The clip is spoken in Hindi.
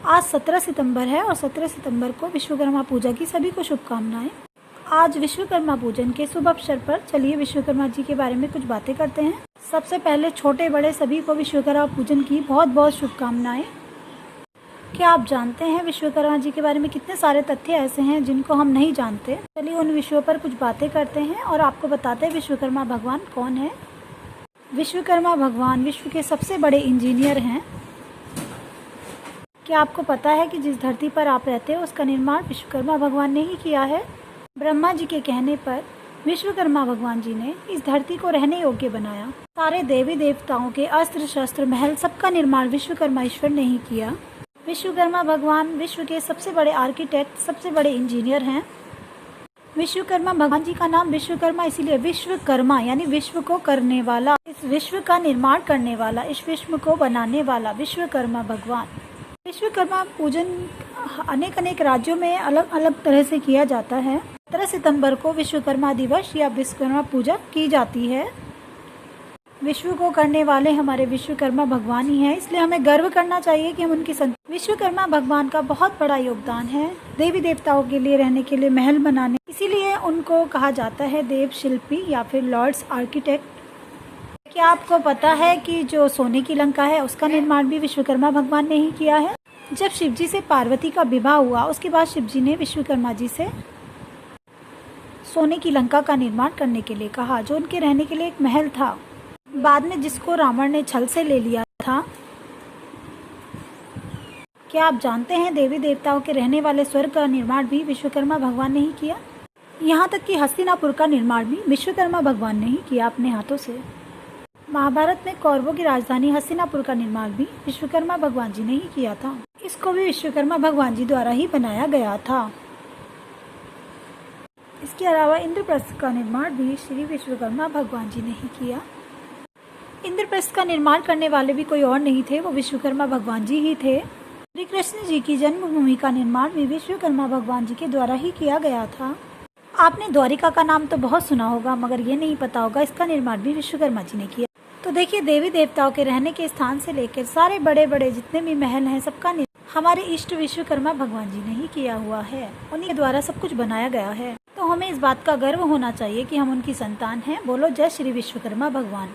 आज 17 सितंबर है और 17 सितंबर को विश्वकर्मा पूजा की सभी को शुभकामनाएं। आज विश्वकर्मा पूजन के शुभ अवसर पर चलिए विश्वकर्मा जी के बारे में कुछ बातें करते हैं। सबसे पहले छोटे बड़े सभी को विश्वकर्मा पूजन की बहुत बहुत शुभकामनाएं। क्या आप जानते हैं विश्वकर्मा जी के बारे में कितने सारे तथ्य ऐसे हैं जिनको हम नहीं जानते। चलिए उन विषयों पर कुछ बातें करते हैं और आपको बताते हैं विश्वकर्मा भगवान कौन है। विश्वकर्मा भगवान विश्व के सबसे बड़े इंजीनियर हैं। क्या आपको पता है कि जिस धरती पर आप रहते हो उसका निर्माण विश्वकर्मा भगवान ने ही किया है। ब्रह्मा जी के कहने पर विश्वकर्मा भगवान जी ने इस धरती को रहने योग्य बनाया। सारे देवी देवताओं के अस्त्र शस्त्र महल सबका निर्माण विश्वकर्मा ईश्वर ने ही किया। विश्वकर्मा भगवान विश्व के सबसे बड़े आर्किटेक्ट, सबसे बड़े इंजीनियर हैं। विश्वकर्मा भगवान जी का नाम विश्वकर्मा इसीलिए, विश्वकर्मा यानी विश्व को करने वाला, इस विश्व का निर्माण करने वाला, इस विश्व को बनाने वाला विश्वकर्मा भगवान। विश्वकर्मा पूजन अनेक राज्यों में अलग अलग तरह से किया जाता है। 17 सितंबर को विश्वकर्मा दिवस या विश्वकर्मा पूजा की जाती है। विश्व को करने वाले हमारे विश्वकर्मा भगवान ही हैं, इसलिए हमें गर्व करना चाहिए कि हम उनकी विश्वकर्मा भगवान का बहुत बड़ा योगदान है देवी देवताओं के लिए रहने के लिए महल बनाने, इसीलिए उनको कहा जाता है देव शिल्पी या फिर लॉर्ड्स आर्किटेक्ट। क्या आपको पता है कि जो सोने की लंका है उसका निर्माण भी विश्वकर्मा भगवान ने ही किया है। जब शिवजी से पार्वती का विवाह हुआ उसके बाद शिवजी ने विश्वकर्मा जी से सोने की लंका का निर्माण करने के लिए कहा, जो उनके रहने के लिए एक महल था, बाद में जिसको रावण ने छल से ले लिया था। क्या आप जानते हैं देवी देवताओं के रहने वाले स्वर्ग का निर्माण भी विश्वकर्मा भगवान ने ही किया। यहाँ तक कि हस्तिनापुर का निर्माण भी विश्वकर्मा भगवान ने ही किया अपने हाथों से। महाभारत में कौरवों की राजधानी हस्तिनापुर का निर्माण भी विश्वकर्मा भगवान जी ने ही किया था। इसको भी विश्वकर्मा भगवान जी द्वारा ही बनाया गया था। इसके अलावा इंद्रप्रस्थ का निर्माण भी श्री विश्वकर्मा भगवान जी ने ही किया। इंद्रप्रस्थ का निर्माण करने वाले भी कोई और नहीं थे, वो विश्वकर्मा भगवान जी ही थे। श्री कृष्ण जी की जन्मभूमि का निर्माण भी विश्वकर्मा भगवान जी के द्वारा ही किया गया था। आपने द्वारिका का नाम तो बहुत सुना होगा, मगर ये नहीं पता होगा इसका निर्माण भी विश्वकर्मा जी ने किया। तो देखिए, देवी देवताओं के रहने के स्थान से लेकर सारे बड़े बड़े जितने भी महल हैं सबका हमारे इष्ट विश्वकर्मा भगवान जी ने ही किया हुआ है। उन्हीं के द्वारा सब कुछ बनाया गया है। तो हमें इस बात का गर्व होना चाहिए कि हम उनकी संतान हैं। बोलो जय श्री विश्वकर्मा भगवान।